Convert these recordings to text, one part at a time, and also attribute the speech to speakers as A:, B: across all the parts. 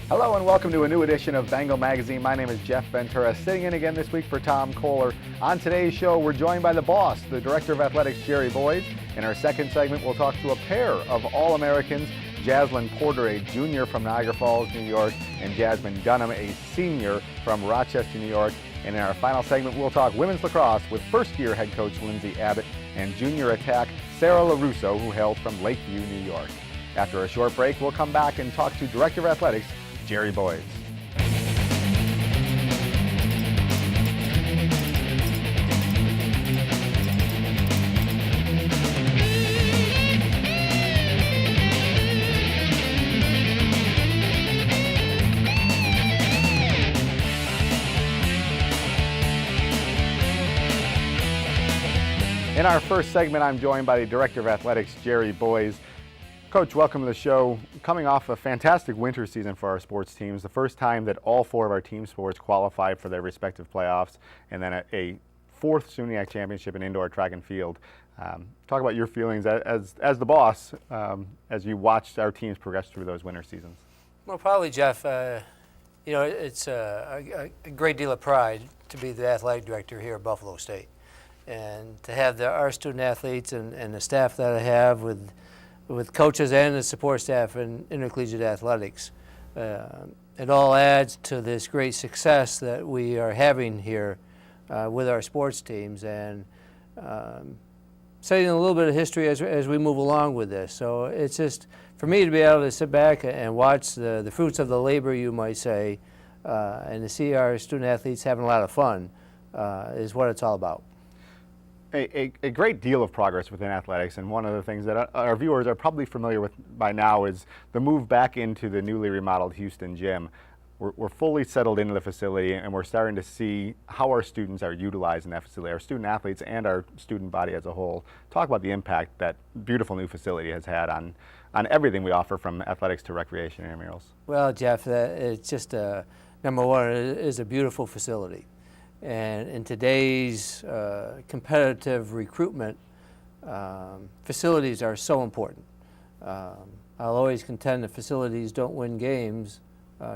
A: Hello and welcome to a new edition of Bengal Magazine. My name is Jeff Ventura, sitting in again this week for Tom Kohler. On today's show, we're joined by the boss, the Director of Athletics, Jerry Boys. In our second segment, we'll talk to a pair of All-Americans, Jazlyn Porter, a junior from Niagara Falls, New York, and Jazmin Dunham, a senior from Rochester, New York. And in our final segment, we'll talk women's lacrosse with first-year head coach Lindsay Abbott and junior attack Sarah Lorusso, who hails from Lakeview, New York. After a short break, we'll come back and talk to Director of Athletics, Jerry Boys. In our first segment, I'm joined by the Director of Athletics, Jerry Boys. Coach, welcome to the show. Coming off a fantastic winter season for our sports teams, the first time that all four of our team sports qualified for their respective playoffs, and then a fourth SUNYAC championship in indoor track and field. Talk about your feelings as the boss as you watched our teams progress through those winter seasons.
B: Well, probably, Jeff, it's a great deal of pride to be the athletic director here at Buffalo State, and to have our student athletes and the staff that I have with coaches and the support staff in intercollegiate athletics. It all adds to this great success that we are having here with our sports teams, and setting a little bit of history as we move along with this. So it's just, for me to be able to sit back and watch the fruits of the labor, you might say, and to see our student athletes having a lot of fun is what it's all about.
A: A great deal of progress within athletics, and one of the things that our viewers are probably familiar with by now is the move back into the newly remodeled Houston gym. We're fully settled into the facility, and we're starting to see how our students are utilizing that facility, our student athletes and our student body as a whole. Talk about the impact that beautiful new facility has had on everything we offer, from athletics to recreation and intramurals.
B: Well, Jeff, it's just, number one, it is a beautiful facility. And in today's competitive recruitment, facilities are so important. I'll always contend that facilities don't win games.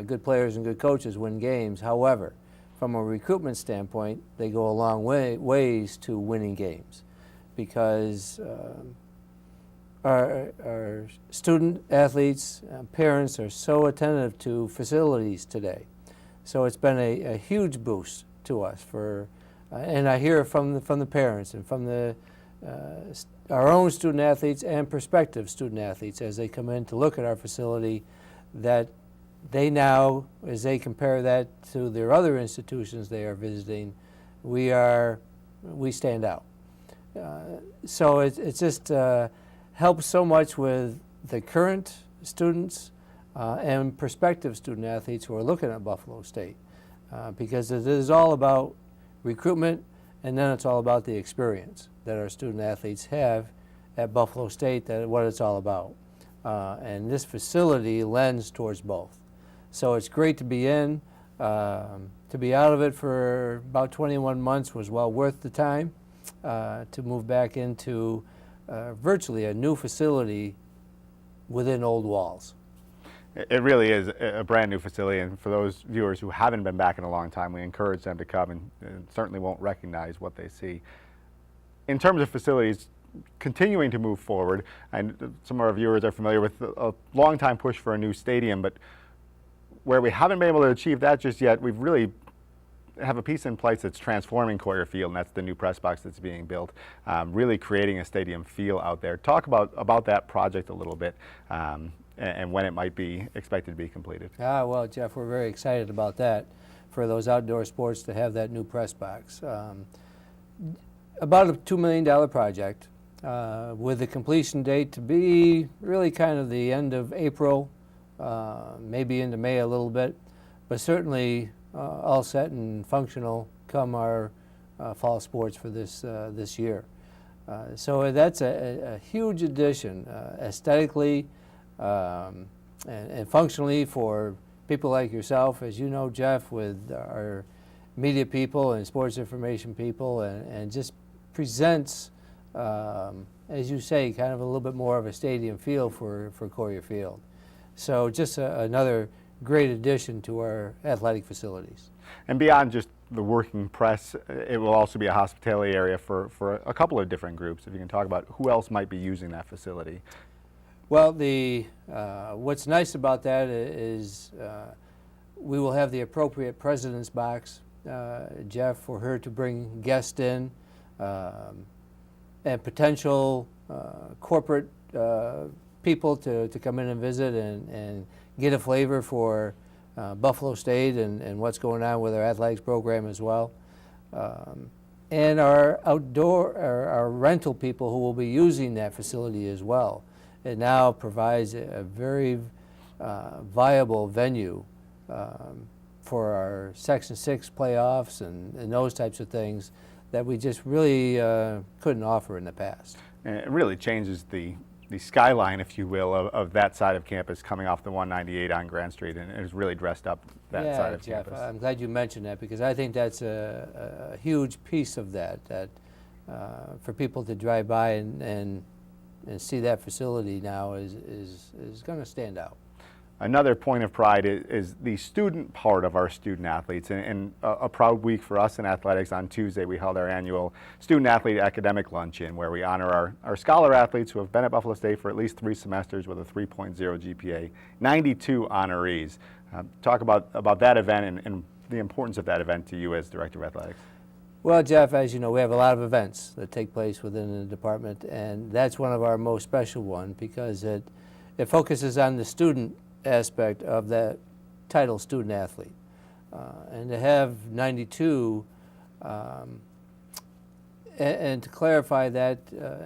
B: Good players and good coaches win games. However, from a recruitment standpoint, they go a long ways to winning games, because our student athletes, parents are so attentive to facilities today. So it's been a huge boost to us and I hear from the parents and from our own student athletes and prospective student athletes as they come in to look at our facility, that they now, as they compare that to their other institutions they are visiting, we stand out. So it just helps so much with the current students and prospective student athletes who are looking at Buffalo State. Because it is all about recruitment, and then it's all about the experience that our student athletes have at Buffalo State, that what it's all about. And this facility lends towards both. So it's great to be in. To be out of it for about 21 months was well worth the time. To move back into virtually a new facility within old walls.
A: It really is a brand new facility, and for those viewers who haven't been back in a long time, we encourage them to come, and certainly won't recognize what they see. In terms of facilities continuing to move forward, and some of our viewers are familiar with a long time push for a new stadium, but where we haven't been able to achieve that just yet, we've really have a piece in place that's transforming Coyer Field, and that's the new press box that's being built, really creating a stadium feel out there. Talk about that project a little bit. And when it might be expected to be completed.
B: Well, Jeff, we're very excited about that, for those outdoor sports to have that new press box. About a $2 million project, with the completion date to be really kind of the end of April, maybe into May a little bit, but certainly all set and functional come our fall sports for this year. So that's a huge addition, aesthetically, and functionally, for people like yourself, as you know, Jeff, with our media people and sports information people, and just presents, as you say, kind of a little bit more of a stadium feel for Coyer Field. So just another great addition to our athletic facilities.
A: And beyond just the working press, it will also be a hospitality area for a couple of different groups. If you can talk about who else might be using that facility.
B: Well, what's nice about that is we will have the appropriate president's box, Jeff, for her to bring guests in and potential corporate people to come in and visit and get a flavor for Buffalo State and what's going on with our athletics program as well. And our our rental people who will be using that facility as well. It now provides a very viable venue for our Section 6 playoffs and those types of things that we just really couldn't offer in the past.
A: And it really changes the skyline, if you will, of that side of campus coming off the 198 on Grand Street, and it has really dressed up that side of
B: Jeff,
A: campus.
B: I'm glad you mentioned that because I think that's a huge piece of that for people to drive by and see that facility now is going to stand out.
A: Another point of pride is the student part of our student athletes, and a proud week for us in athletics. On Tuesday, we held our annual Student Athlete Academic Luncheon, where we honor our scholar athletes who have been at Buffalo State for at least 3 semesters with a 3.0 GPA, 92 honorees. Talk about that event and the importance of that event to you as Director of Athletics.
B: Well, Jeff, as you know, we have a lot of events that take place within the department, and that's one of our most special ones because it focuses on the student aspect of that title student athlete. And to have 92, and to clarify that,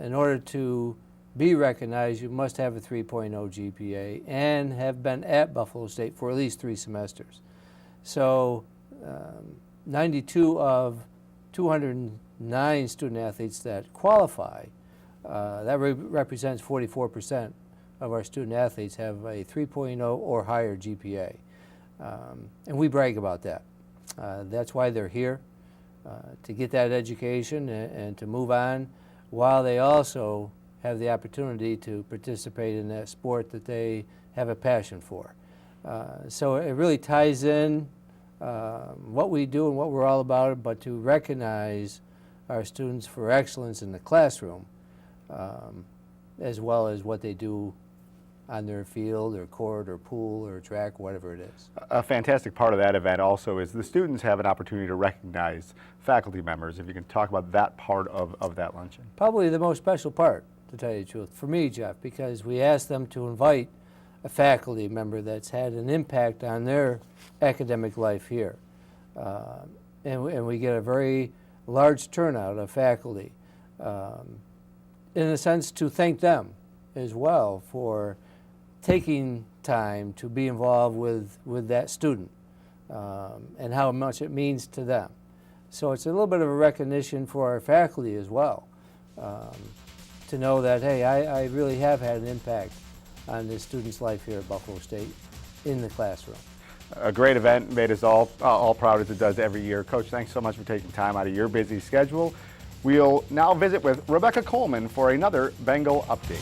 B: in order to be recognized, you must have a 3.0 GPA and have been at Buffalo State for at least 3 semesters. So 92 of 209 student athletes that qualify, that represents 44% of our student athletes have a 3.0 or higher GPA. And we brag about that. That's why they're here, to get that education and to move on, while they also have the opportunity to participate in that sport that they have a passion for. So it really ties in what we do and what we're all about, but to recognize our students for excellence in the classroom, as well as what they do on their field or court or pool or track, whatever it is.
A: A fantastic part of that event also is the students have an opportunity to recognize faculty members. If you can talk about that part of that luncheon.
B: Probably the most special part, to tell you the truth, for me, Jeff, because we asked them to invite a faculty member that's had an impact on their academic life here. And we get a very large turnout of faculty, in a sense to thank them as well for taking time to be involved with that student and how much it means to them. So it's a little bit of a recognition for our faculty as well, to know that, hey, I really have had an impact on this student's life here at Buffalo State in the classroom.
A: A great event, made us all proud as it does every year. Coach, thanks so much for taking time out of your busy schedule. We'll now visit with Rebecca Coleman for another Bengal update.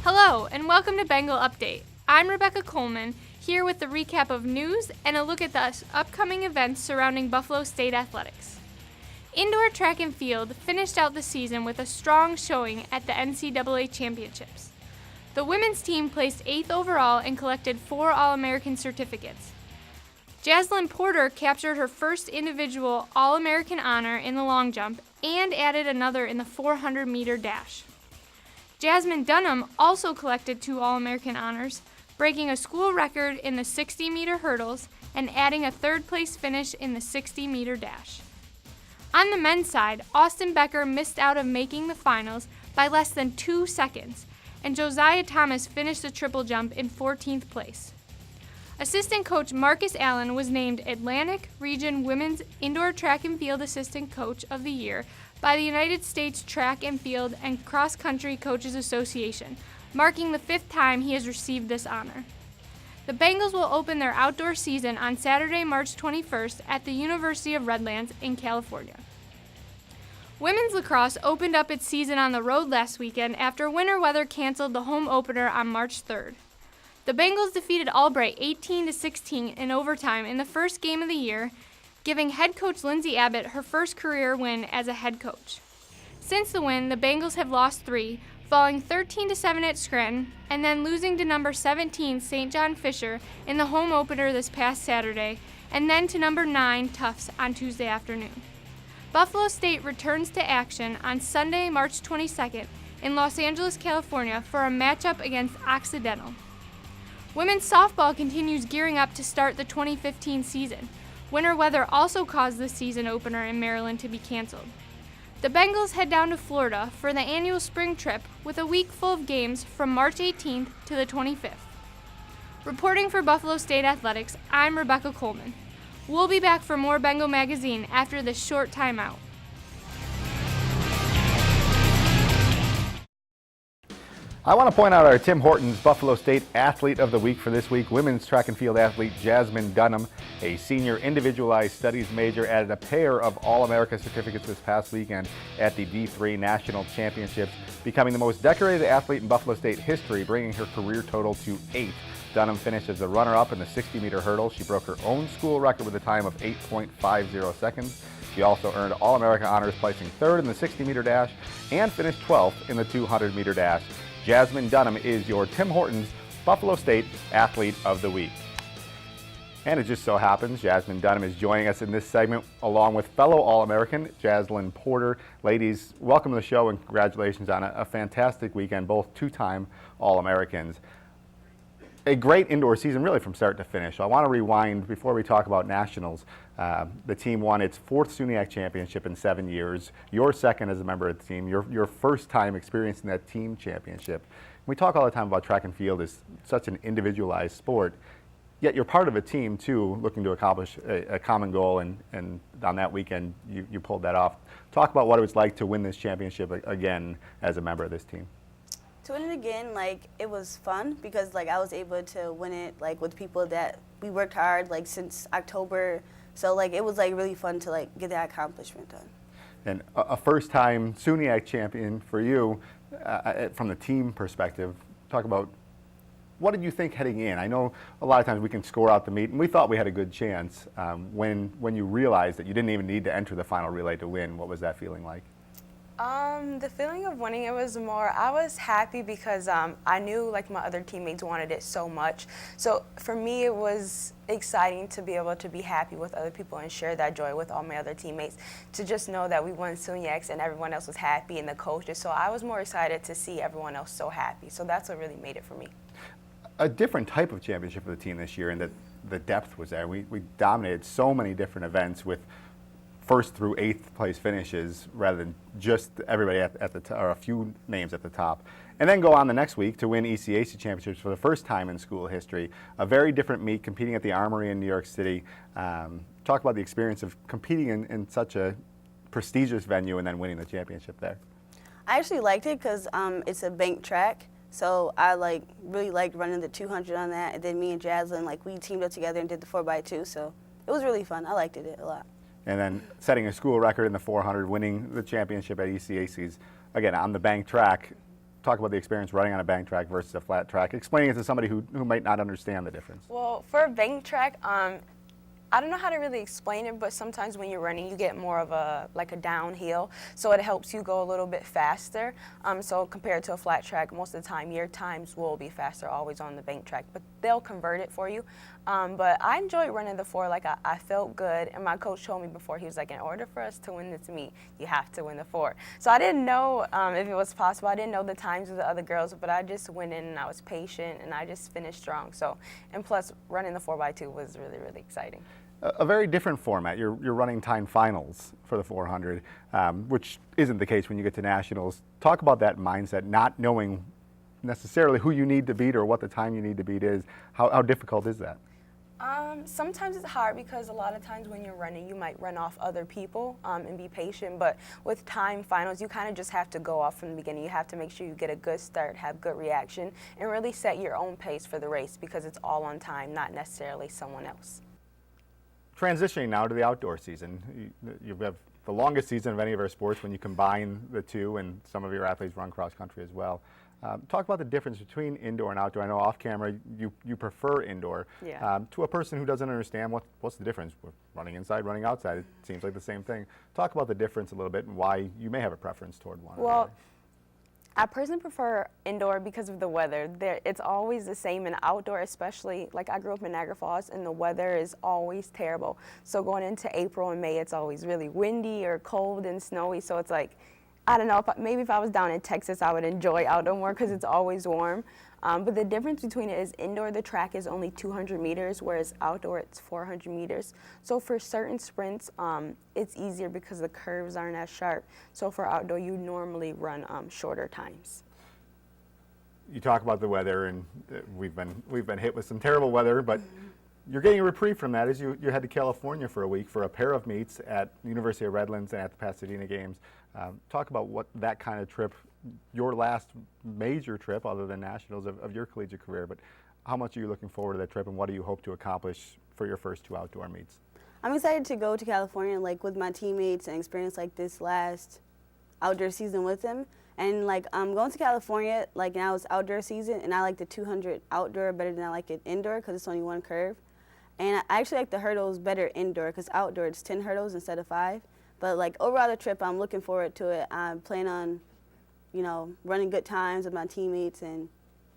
C: Hello, and welcome to Bengal Update. I'm Rebecca Coleman, here with the recap of news and a look at the upcoming events surrounding Buffalo State athletics. Indoor track and field finished out the season with a strong showing at the NCAA championships. The women's team placed 8th overall and collected 4 All-American certificates. Jazlyn Porter captured her first individual All-American honor in the long jump and added another in the 400-meter dash. Jazmin Dunham also collected 2 All-American honors, breaking a school record in the 60-meter hurdles and adding a 3rd-place finish in the 60-meter dash. On the men's side, Austin Becker missed out of making the finals by less than 2 seconds, and Josiah Thomas finished the triple jump in 14th place. Assistant coach Marcus Allen was named Atlantic Region Women's Indoor Track and Field Assistant Coach of the Year by the United States Track and Field and Cross Country Coaches Association, marking the 5th time he has received this honor. The Bengals will open their outdoor season on Saturday, March 21st at the University of Redlands in California. Women's lacrosse opened up its season on the road last weekend after winter weather canceled the home opener on March 3rd. The Bengals defeated Albright 18-16 in overtime in the first game of the year, giving head coach Lindsay Abbott her first career win as a head coach. Since the win, the Bengals have lost 3, falling 13-7 at Scranton, and then losing to number 17 St. John Fisher in the home opener this past Saturday, and then to number 9 Tufts on Tuesday afternoon. Buffalo State returns to action on Sunday, March 22nd in Los Angeles, California for a matchup against Occidental. Women's softball continues gearing up to start the 2015 season. Winter weather also caused the season opener in Maryland to be canceled. The Bengals head down to Florida for the annual spring trip with a week full of games from March 18th to the 25th. Reporting for Buffalo State Athletics, I'm Rebecca Coleman. We'll be back for more Bengal Magazine after this short timeout.
A: I want to point out our Tim Hortons Buffalo State Athlete of the Week for this week. Women's track and field athlete Jazmin Dunham, a senior individualized studies major, added a pair of All-America certificates this past weekend at the D3 National Championships, becoming the most decorated athlete in Buffalo State history, bringing her career total to 8. Dunham finished as the runner-up in the 60-meter hurdle. She broke her own school record with a time of 8.50 seconds. She also earned All-America honors, placing 3rd in the 60-meter dash and finished 12th in the 200-meter dash. Jazmin Dunham is your Tim Hortons Buffalo State Athlete of the Week. And it just so happens Jazmin Dunham is joining us in this segment along with fellow All-American Jazlyn Porter. Ladies, welcome to the show and congratulations on a fantastic weekend, both two-time All-Americans. A great indoor season really from start to finish. So I want to rewind before we talk about nationals. The team won its 4th SUNYAC championship in 7 years. Your second as a member of the team. Your first time experiencing that team championship. We talk all the time about track and field as such an individualized sport, yet you're part of a team too, looking to accomplish a common goal, and on that weekend you pulled that off. Talk about what it was like to win this championship again as a member of this team.
D: To win it again, it was fun because I was able to win it with people that we worked hard since October. So it was really fun to get that accomplishment done.
A: And a first-time SUNYAC champion for you, from the team perspective. Talk about what did you think heading in? I know a lot of times we can score out the meet, and we thought we had a good chance. When you realized that you didn't even need to enter the final relay to win, what was that feeling like?
E: The feeling of winning, it was more, I was happy because I knew my other teammates wanted it so much. So for me, it was exciting to be able to be happy with other people and share that joy with all my other teammates, to just know that we won SUNYACs and everyone else was happy and the coaches. So I was more excited to see everyone else so happy. So that's what really made it for me.
A: A different type of championship for the team this year, and that the depth was there. We dominated so many different events with 1st through 8th place finishes rather than just everybody at the top, or a few names at the top. And then go on the next week to win ECAC championships for the first time in school history. A very different meet, competing at the Armory in New York City. Talk about the experience of competing in such a prestigious venue and then winning the championship there.
D: I actually liked it because it's a bank track. So I really liked running the 200 on that. And then me and Jazlyn, we teamed up together and did the 4x2. So it was really fun. I liked it a lot.
A: And then setting a school record in the 400, winning the championship at ECACs, again, on the bank track. Talk about the experience running on a bank track versus a flat track. Explaining it to somebody who might not understand the difference.
E: Well, for a bank track, I don't know how to really explain it, but sometimes when you're running, you get more of a downhill, so it helps you go a little bit faster. So compared to a flat track, most of the time your times will be faster always on the bank track, but they'll convert it for you. But I enjoyed running the 4. I felt good, and my coach told me before, he was in order for us to win this meet, you have to win the 4. So I didn't know if it was possible. I didn't know the times of the other girls, but I just went in and I was patient and I just finished strong. So, and plus running the 4x2 was really, really exciting.
A: A very different format. You're running time finals for the 400, which isn't the case when you get to nationals. Talk about that mindset, not knowing necessarily who you need to beat or what the time you need to beat is. How difficult is that?
E: Sometimes it's hard because a lot of times when you're running, you might run off other people and be patient. But with time finals, you kind of just have to go off from the beginning. You have to make sure you get a good start, have good reaction, and really set your own pace for the race because it's all on time, not necessarily someone else.
A: Transitioning now to the outdoor season. You have the longest season of any of our sports when you combine the two, and some of your athletes run cross country as well. Talk about the difference between indoor and outdoor. I know off camera you prefer indoor.
E: Yeah.
A: To a person who doesn't understand what's the difference? We're running inside, running outside. It seems like the same thing. Talk about the difference a little bit and why you may have a preference toward one.
E: Well, I personally prefer indoor because of the weather. It's always the same, and outdoor especially. Like, I grew up in Niagara Falls, and the weather is always terrible. So going into April and May, it's always really windy or cold and snowy. So it's like, I don't know, maybe if I was down in Texas, I would enjoy outdoor more because it's always warm. But the difference between it is indoor, the track is only 200 meters, whereas outdoor, it's 400 meters. So for certain sprints, it's easier because the curves aren't as sharp. So for outdoor, you normally run shorter times.
A: You talk about the weather, and we've been hit with some terrible weather, but you're getting a reprieve from that as you head to California for a week for a pair of meets at the University of Redlands and at the Pasadena Games. Talk about what that kind of trip, your last major trip other than nationals of your collegiate career, but how much are you looking forward to that trip, and what do you hope to accomplish for your first 2 outdoor meets?
D: I'm excited to go to California, like, with my teammates and experience, like, this last outdoor season with them. And, like, I'm going to California, like, now it's outdoor season, and I like the 200 outdoor better than I like it indoor because it's only one curve. And I actually like the hurdles better indoor because outdoor it's 10 hurdles instead of 5. But, like, overall the trip, I'm looking forward to it. I plan on, you know, running good times with my teammates and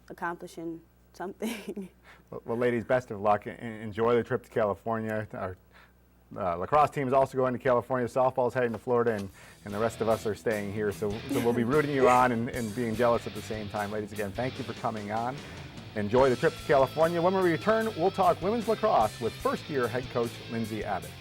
D: accomplishing something.
A: Well, ladies, best of luck. Enjoy the trip to California. Our lacrosse team is also going to California. Softball's heading to Florida, and the rest of us are staying here. So we'll be rooting you on and being jealous at the same time. Ladies, again, thank you for coming on. Enjoy the trip to California. When we return, we'll talk women's lacrosse with first-year head coach Lindsay Abbott.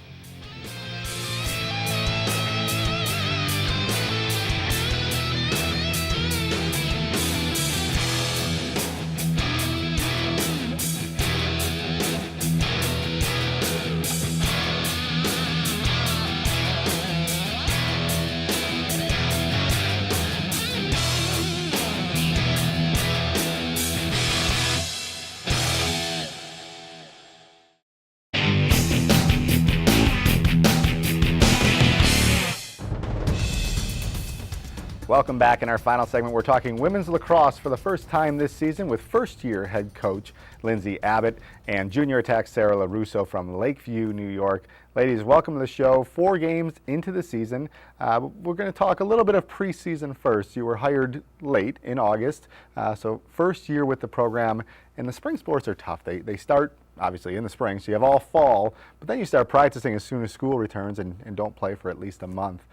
A: Welcome back. In our final segment, we're talking women's lacrosse for the first time this season with first-year head coach Lindsay Abbott and junior attack Sarah Lorusso from Lakeview, New York. Ladies, welcome to the show. 4 games into the season. We're going to talk a little bit of preseason first. You were hired late in August, so first year with the program. And the spring sports are tough. They start obviously in the spring, so you have all fall, but then you start practicing as soon as school returns and don't play for at least a month.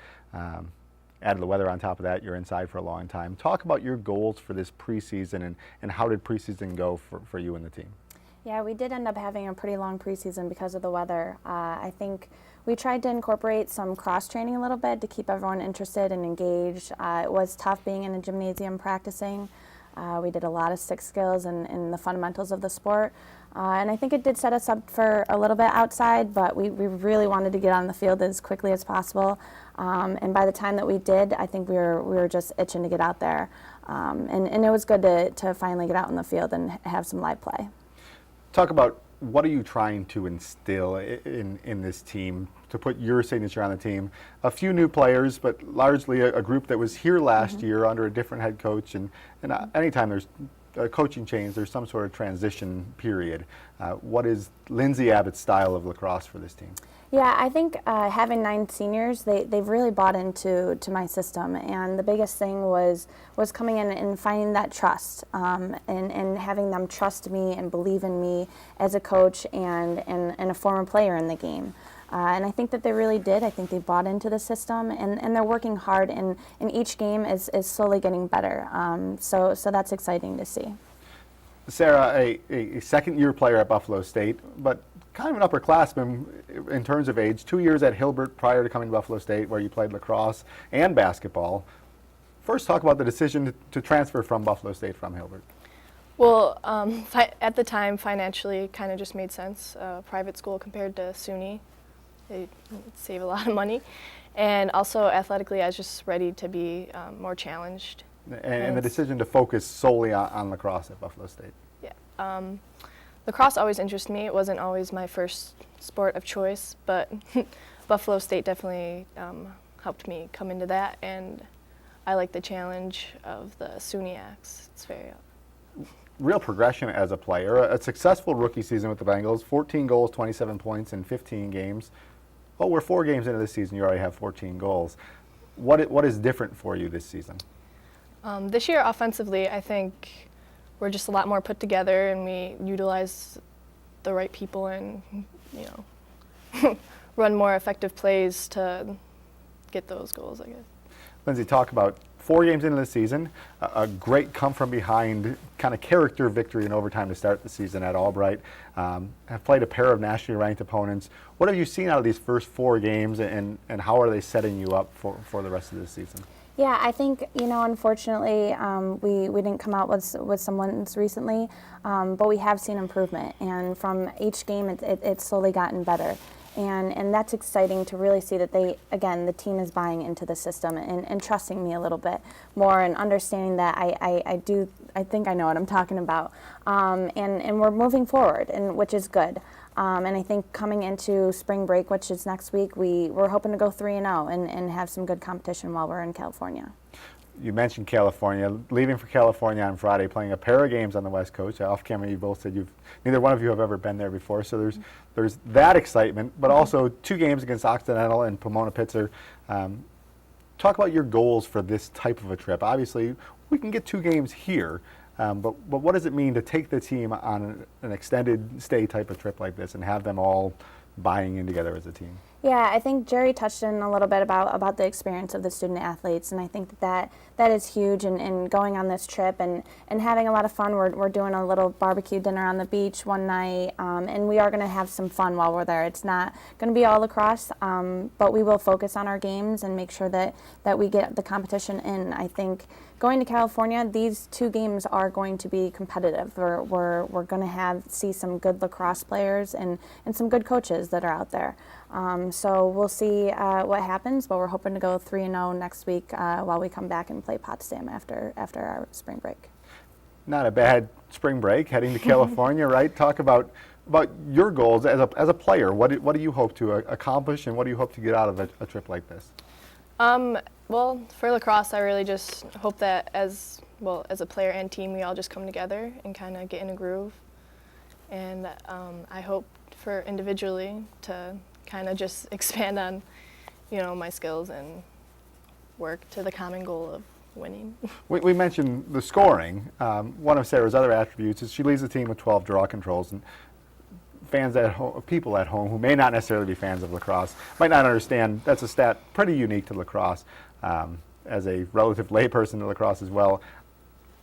A: Added the weather on top of that, you're inside for a long time. Talk about your goals for this preseason and how did preseason go for you and the team?
F: Yeah, we did end up having a pretty long preseason because of the weather. I think we tried to incorporate some cross training a little bit to keep everyone interested and engaged. It was tough being in a gymnasium practicing. We did a lot of stick skills and the fundamentals of the sport. And I think it did set us up for a little bit outside, but we really wanted to get on the field as quickly as possible. And by the time that we did, I think we were just itching to get out there. And it was good to finally get out in the field and have some live play.
A: Talk about what are you trying to instill in this team to put your signature on the team? A few new players, but largely a group that was here last year under a different head coach. And anytime there's a coaching change, there's some sort of transition period. What is Lindsay Abbott's style of lacrosse for this team?
F: Yeah, I think having 9 seniors, they've really bought into my system, and the biggest thing was coming in and finding that trust, and having them trust me and believe in me as a coach and a former player in the game. And I think that they really did. I think they bought into the system, and they're working hard, and each game is slowly getting better. So that's exciting to see.
A: Sarah, a second-year player at Buffalo State, but kind of an upperclassman in terms of age. 2 years at Hilbert prior to coming to Buffalo State, where you played lacrosse and basketball. First, talk about the decision to transfer from Buffalo State from Hilbert.
G: Well, at the time, financially, it kind of just made sense. Private school compared to SUNY, they save a lot of money. And also, athletically, I was just ready to be more challenged.
A: And the decision to focus solely on lacrosse at Buffalo State.
G: Yeah. Lacrosse always interested me. It wasn't always my first sport of choice, but Buffalo State definitely helped me come into that. And I like the challenge of the SUNYACs. It's very
A: Real progression as a player. A successful rookie season with the Bengals, 14 goals, 27 points in 15 games. Oh, we're 4 games into this season, you already have 14 goals. What is different for you this season?
G: This year, offensively, I think we're just a lot more put together, and we utilize the right people and, run more effective plays to get those goals, I guess.
A: Lindsay, talk about 4 games into the season, a great come-from-behind kind of character victory in overtime to start the season at Albright. Have played a pair of nationally ranked opponents. What have you seen out of these first 4 games, and how are they setting you up for the rest of this season?
F: Yeah, I think, unfortunately, we didn't come out with some wins recently, but we have seen improvement. And from each game, it's slowly gotten better. And that's exciting to really see that the team is buying into the system and trusting me a little bit more and understanding that I think I know what I'm talking about. And we're moving forward, which is good. And I think coming into spring break, which is next week, we're hoping to go 3-0 and have some good competition while we're in California.
A: You mentioned California, leaving for California on Friday, playing a pair of games on the West Coast. Off camera, you both said neither one of you have ever been there before, so there's that excitement, but also 2 games against Occidental and Pomona-Pitzer. Talk about your goals for this type of a trip. Obviously, we can get 2 games here, but what does it mean to take the team on an extended stay type of trip like this and have them all buying in together as a team?
F: Yeah, I think Jerry touched in a little bit about the experience of the student athletes, and I think that is huge. And going on this trip and having a lot of fun. We're doing a little barbecue dinner on the beach one night, and we are going to have some fun while we're there. It's not going to be all lacrosse, but we will focus on our games and make sure that we get the competition in. I think going to California, these 2 games are going to be competitive. We're going to see some good lacrosse players and some good coaches that are out there. So we'll see what happens, but we're hoping to go 3-0 next week while we come back and play Potsdam after our spring break.
A: Not a bad spring break, heading to California, right? Talk about your goals as a player. What do you hope to accomplish, and what do you hope to get out of a trip like this?
G: Well, for lacrosse, I really just hope that as a player and team, we all just come together and kind of get in a groove. And I hope for individually to kind of just expand on, my skills and work to the common goal of winning.
A: We mentioned the scoring. One of Sarah's other attributes is she leads the team with 12 draw controls, and people at home who may not necessarily be fans of lacrosse might not understand that's a stat pretty unique to lacrosse. As a relative layperson to lacrosse as well,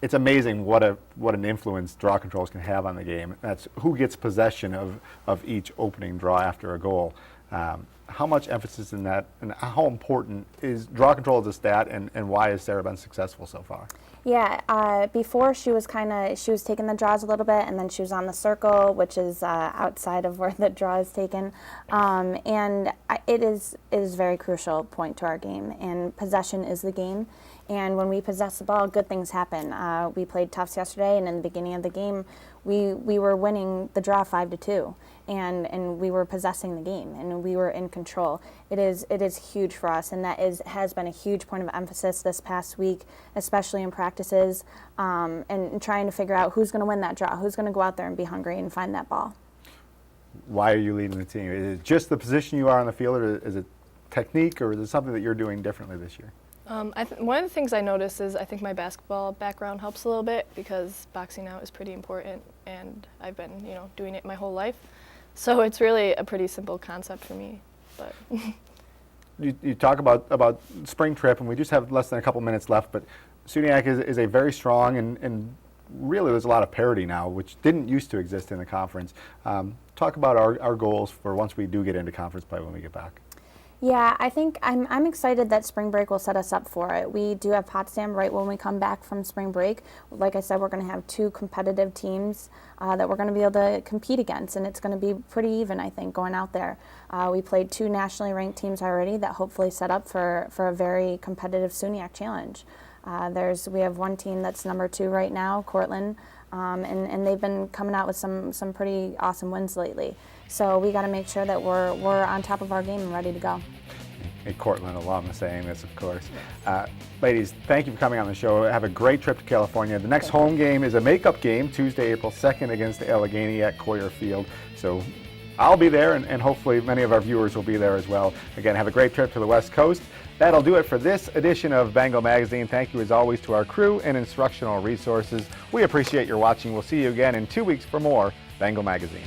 A: it's amazing what an influence draw controls can have on the game. That's who gets possession of each opening draw after a goal. How much emphasis in that, and how important is draw control as a stat, and why has Sarah been successful so far?
F: Yeah, before she was taking the draws a little bit, and then she was on the circle, which is outside of where the draw is taken. And it is a very crucial point to our game, and possession is the game. And when we possess the ball, good things happen. We played Tufts yesterday, and in the beginning of the game, we were winning the draw 5-2, and we were possessing the game, and we were in control. It is huge for us, and that has been a huge point of emphasis this past week, especially in practices, and trying to figure out who's going to win that draw, who's going to go out there and be hungry and find that ball.
A: Why are you leading the team? Is it just the position you are on the field, or is it technique, or is it something that you're doing differently this year?
G: One of the things I noticed is I think my basketball background helps a little bit, because boxing out is pretty important, and I've been doing it my whole life. So it's really a pretty simple concept for me. But
A: you talk about spring trip, and we just have less than a couple minutes left, but SUNYAC is a very strong and really there's a lot of parity now, which didn't used to exist in the conference. Talk about our goals for once we do get into conference play when we get back.
F: Yeah, I think I'm excited that spring break will set us up for it. We do have Potsdam right when we come back from spring break. Like I said, we're going to have 2 competitive teams that we're going to be able to compete against, and it's going to be pretty even, I think, going out there. We played 2 nationally ranked teams already that hopefully set up for a very competitive SUNYAC challenge. We have one team that's number 2 right now, Cortland, and they've been coming out with some pretty awesome wins lately. So we got to make sure that we're on top of our game and ready to go.
A: a Cortland alum saying this, of course. Ladies, thank you for coming on the show. Have a great trip to California. The next home game is a makeup game, Tuesday, April 2nd against Allegheny at Coyer Field. So I'll be there, and hopefully many of our viewers will be there as well. Again, have a great trip to the West Coast. That'll do it for this edition of Bengal Magazine. Thank you as always to our crew and instructional resources. We appreciate your watching. We'll see you again in 2 weeks for more Bengal Magazine.